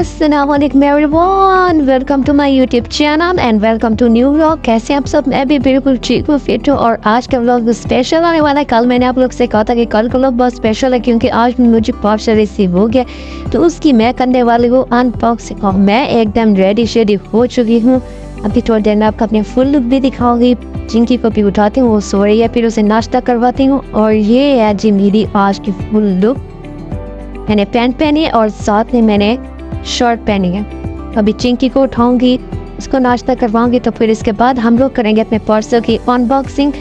अस्सलामुअलैकुम everyone, welcome to my YouTube channel and welcome to new vlog. कैसे आप सब? मैं भी बिल्कुल ठीक हूँ, फिट हूँ। और आज का व्लॉग स्पेशल आने वाला है। कल मैंने आप लोग से कहा था कि कल का व्लॉग बहुत स्पेशल है क्योंकि आज मुझे पार्सल रिसीव हो गया, तो उसकी मैं करने वाली हूँ अनबॉक्सिंग। और मैं एकदम रेडी शेडी हो चुकी हूँ। अभी थोड़ी देर में आपको अपने फुल लुक भी दिखाऊंगी। चिंकी को भी उठाती हूँ, वो सो रही है, फिर उसे नाश्ता करवाती हूँ। और ये है जी मेरी आज की फुल लुक। मैंने पैंट पहनी है और साथ में मैंने शर्ट पहनी है। अभी चिंकी को उठाऊंगी, उसको नाश्ता करवाऊंगी, तो फिर इसके बाद हम लोग करेंगे अपने पार्सल की अनबॉक्सिंग।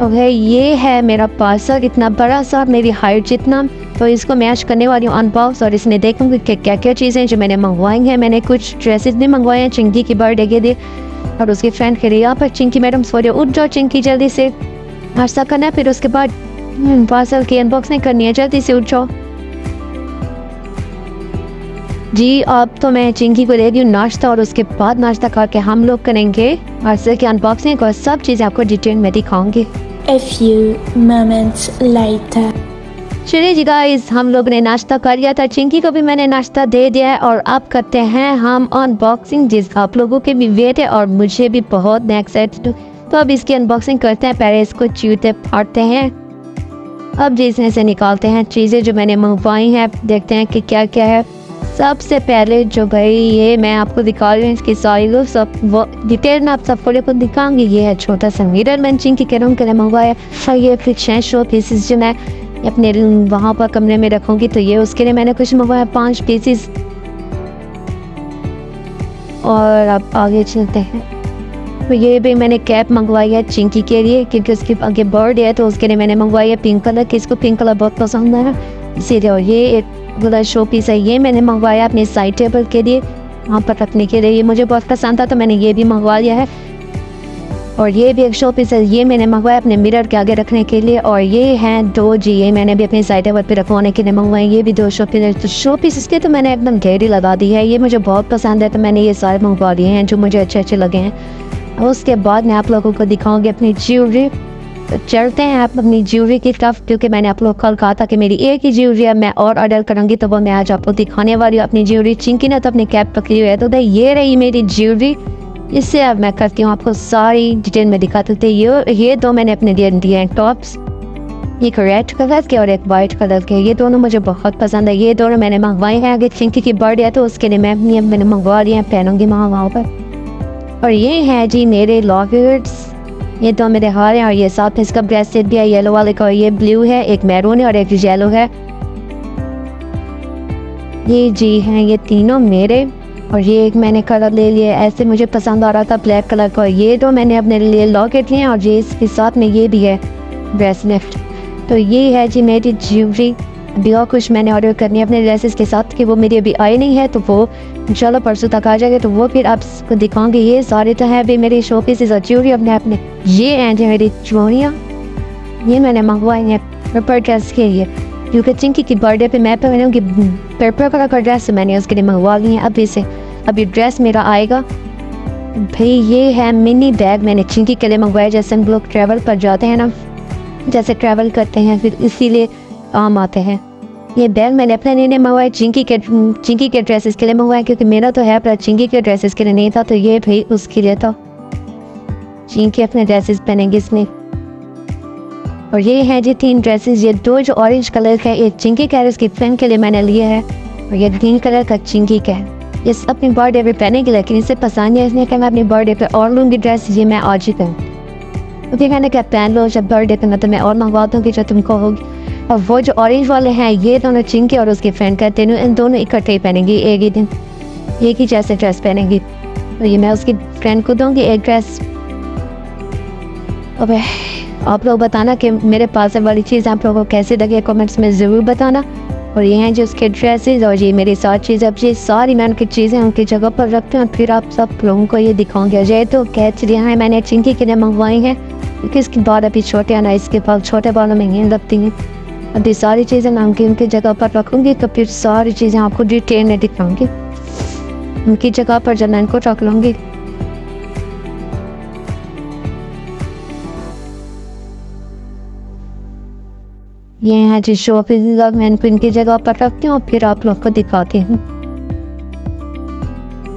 ओके, ये है मेरा पार्सल, इतना बड़ा सा, मेरी हाइट जितना। तो इसको मैं आज करने वाली हूँ अनबॉक्स और इसमें देखूंगी कि क्या क्या चीज़ें जो मैंने मंगवाई हैं। मैंने कुछ ड्रेसेस भी मंगवाए हैं चिंकी की बर्थडे के लिए और उसकी फ्रेंड के लिए। यहाँ पर चिंकी मैडम सो रही है, उठ जाओ चिंकी, जल्दी से नाश्ता करना है, फिर उसके बाद पार्सल की अनबॉक्सिंग करनी है, जल्दी से उठ जाओ जी। अब तो मैं चिंकी को दे दी हूँ नाश्ता और उसके बाद नाश्ता करके हम लोग करेंगे पार्सल की अनबॉक्सिंग और सब चीज़ें आपको डिटेल में दिखाऊंगी। A few moments later. चलिए जी गाइस, हम लोग ने नाश्ता कर लिया था, चिंकी को भी मैंने नाश्ता दे दिया है और अब करते हैं हम अनबॉक्सिंग, जिस आप लोगों के भी वेट है और मुझे भी बहुत एक्साइटेड हूँ। तो अब इसकी अनबॉक्सिंग करते हैं। पहले इसको चूते फाड़ते हैं। अब जिसमें से निकालते हैं चीज़ें जो मैंने मंगवाई हैं, देखते हैं कि क्या क्या है। सबसे पहले जो भाई ये मैं आपको दिखा रही हूँ, इसकी सारी लोग सब वो डिटेल में आप सबको लेकर दिखाऊंगी। ये है छोटा सा मिरर, मैंने चिंकी के रूम के लिए मंगवाया। और ये फिक्शन शो पीसेस जो मैं अपने वहाँ पर कमरे में रखूँगी, तो ये उसके लिए मैंने कुछ मंगवाया 5 पीसेस। और अब आगे चलते हैं। तो ये भी मैंने कैप मंगवाई है चिंकी के लिए क्योंकि उसके आगे बर्थडे है, तो उसके लिए मैंने मंगवाई है पिंक कलर की। इसको पिंक कलर बहुत पसंद है इसीलिए। और ये एक गुला शो पीस है, ये मैंने मंगवाया अपने साइड टेबल के लिए, वहाँ पर रखने के लिए। ये मुझे बहुत पसंद था तो मैंने ये भी मंगवा लिया है। और ये भी एक शो पीस है, ये मैंने मंगवाया अपने मिरर के आगे रखने के लिए। और ये हैं 2 जी, ये मैंने भी अपने साइड टेबल पे रखवाने के लिए मंगवाए। ये भी 2 शो पीस है। तो शो पीस इसके तो मैंने एकदम ढेरी लगा दी है, ये मुझे बहुत पसंद है तो मैंने ये सारे मंगवा दिए हैं जो मुझे अच्छे अच्छे लगे हैं। और उसके बाद मैं आप लोगों को दिखाऊंगी अपनी ज्वेलरी। तो चलते हैं आप अपनी ज्वेलरी की तरफ, क्योंकि मैंने आप लोग कल कहा था कि मेरी एक ही ज्वेलरी है मैं और ऑर्डर करूँगी, तो वो मैं आज आपको दिखाने वाली हूँ अपनी ज्वेलरी। चिंकी ने तो अपनी कैप पकड़ी हुई है, तो ये रही मेरी ज्वेलरी। इससे अब मैं करती हूँ आपको सारी डिटेल में दिखाते थे। ये 2 मैंने अपने लिए दिए हैं टॉप्स, एक रेड कलर के और एक वाइट कलर के। ये दोनों मुझे बहुत पसंद है, ये दोनों मैंने मंगवाए हैं। आगे चिंकी की बर्थडे है तो उसके लिए मैंने मंगवा लिए हैं, पहनूंगी वहाँ पर। और ये है जी मेरे लॉकेट्स, ये 2 मेरे हार हैं और ये साथ में इसका ब्रेसलेट भी है येलो वाले का। ये ब्लू है, एक मैरून है और एक येलो है। ये जी हैं ये तीनों मेरे। और ये एक मैंने कलर ले लिया, ऐसे मुझे पसंद आ रहा था ब्लैक कलर का। ये 2 मैंने अपने लिए लॉकेट लिए और ये इसके साथ में ये भी है ब्रेसलेट। तो ये है जी मेरी ज्वेलरी। अभी और कुछ मैंने ऑर्डर करनी है अपने ड्रेसेस के साथ कि वो मेरी अभी आई नहीं है, तो वो इंशाल्लाह परसों तक आ जाएगा, तो वो फिर आपको दिखाऊंगी। ये सारे तो हैं अभी मेरी शो पीसेस और ज्वेलरी अपने। ये हैं जी मेरी चूड़ियाँ, ये मैंने मंगवाई हैं पर्पल ड्रेस के लिए क्योंकि चिंकी की बर्थडे पे मैं पहनूंगी पर्पल कलर का ड्रेस, मैंने उसके लिए मंगवा ली है। अभी ड्रेस मेरा आएगा भाई। ये है मिनी बैग, मैंने चिंकी के लिए मंगवाया। जैसे हम लोग ट्रैवल पर जाते हैं ना, जैसे ट्रैवल करते हैं फिर इसीलिए आम आते हैं। ये बैग मैंने अपने लिए मंगवाया, चिंकी के ड्रेसेस के लिए मंगवाया क्योंकि मेरा तो है पर चिंकी के ड्रेसेस के लिए नहीं था, तो ये भाई उसके लिए था। चिंकी अपने ड्रेसेस पहनेंगे इसमें। और ये है जी 3 ड्रेसेस, ये 2 जो ऑरेंज कलर का है, एक चिंकी का है, उसकी फ्रेंड के लिए मैंने लिया है। और ये ग्रीन कलर का चिंकी का है, ये अपनी बर्थडे पे पहनेगी, लेकिन इसे पसंद है, इसने कहा मैं अपनी बर्थडे पे और लूँगी ड्रेस, ये मैं आज ही करूँ। तो फिर मैंने कहा पहन लो, जब बर्थडे करना तो मैं और मंगवा दूँगी जो तुम कहोगी। और वो जो ऑरेंज वाले हैं ये दोनों चिंकी और उसकी फ्रेंड का, इन दोनों इकट्ठे ही पहनेंगी एक ही दिन, एक ही जैसे ड्रेस पहनेंगी। तो ये मैं उसकी फ्रेंड को दूँगी एक ड्रेस। अब आप लोग बताना कि मेरे पास वाली चीज़ आप लोगों को कैसे लगे, कमेंट्स में ज़रूर बताना। और ये हैं जो उसके ड्रेसेस और ये मेरी 7 चीज़ें। अब ये सारी मैं उनकी चीज़ें उनकी जगह पर रखते हैं, फिर आप सब लोगों को ये दिखाऊंगे। ये तो कैच लिया है मैंने चिंकी के लिए मंगवाई हैं क्योंकि इसके बाल अभी छोटे हैं ना, इसके बाल छोटे बालों में ही लगती हैं। अभी सारी चीज़ें मैं उनकी जगह पर रखूँगी, तो फिर सारी चीज़ें आपको डिटेल में दिखाऊँगी उनकी जगह पर जब मैं इनको रख लूँगी। ये हैं जी शो पीस, मैं इनको इनकी जगह पर रखती हूँ और फिर आप लोग को दिखाती हूँ।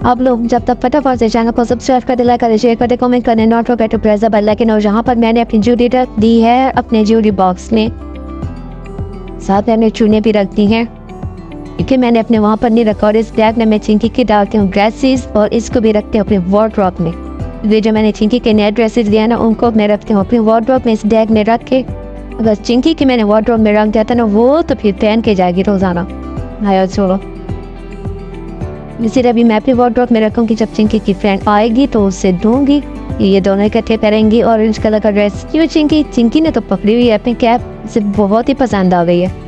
आप लोग जब तक फटाफट से चैनल को सब्सक्राइब कर दे, लाइक कर दे, शेयर कर दे, कमेंट करने not forget to press the bell icon. और जहाँ पर मैंने अपनी ज्वेलरी रख दी है अपने ज्वेलरी बॉक्स में, साथ में हमने चूने भी रख दी हैं क्योंकि मैंने अपने वहाँ पर नहीं रखा। और इस बैग में मैं चिंकी की डालती हूँ ड्रेसेस और इसको भी रखती हूँ अपने वार्डरोब में। ये जो मैंने चिंकी के नए ड्रेसेस लिया ना उनको मैं रखती हूँ अपनी वार्डरोब में, इस बैग में रख के। अगर चिंकी की मैंने वार्डरोब में रख दिया था ना वो तो फिर पहन के जाएगी रोजाना। आया छोड़ो, इसी तरह भी मैं अपनी वार्डरोब में रखूँगी, जब चिंकी की फ्रेंड आएगी तो उससे दूंगी। ये दोनों इकट्ठे पहनेंगी ऑरेंज कलर का ड्रेस। क्यों चिंकी ने तो पकड़ी हुई है अपनी कैप, इसे बहुत ही पसंद आ गई है।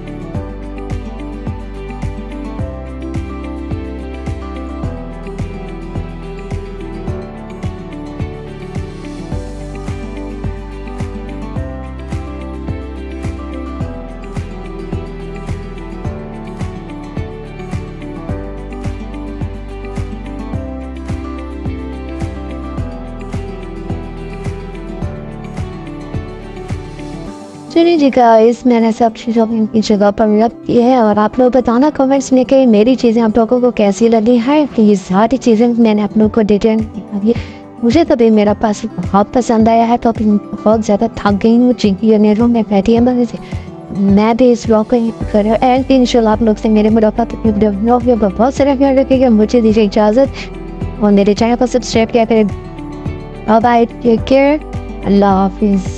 चलिए जी गाइस, मैंने सब चीज़ों की जगह पर रख दी है और आप लोग बताना कमेंट्स में कि मेरी चीज़ें आप लोगों को कैसी लगी है। ये सारी चीज़ें मैंने आप लोगों को डिटेल दी। मुझे तो भी मेरा पास बहुत पसंद आया है, तो अभी बहुत ज़्यादा थक गई हूँ। चिंकी और रूम में बैठी है मैं भी इस ब्लॉग को कर रहा हूँ। एंड इंशाल्लाह आप लोग से मेरे मुलाकात ब्लॉग में बहुत सारा ख्याल रखिएगा। मुझे दीजिए इजाज़त और मेरे चैनल को सब्सक्राइब किया करें। बाय बाय, टेक केयर, अल्लाह हाफिज़।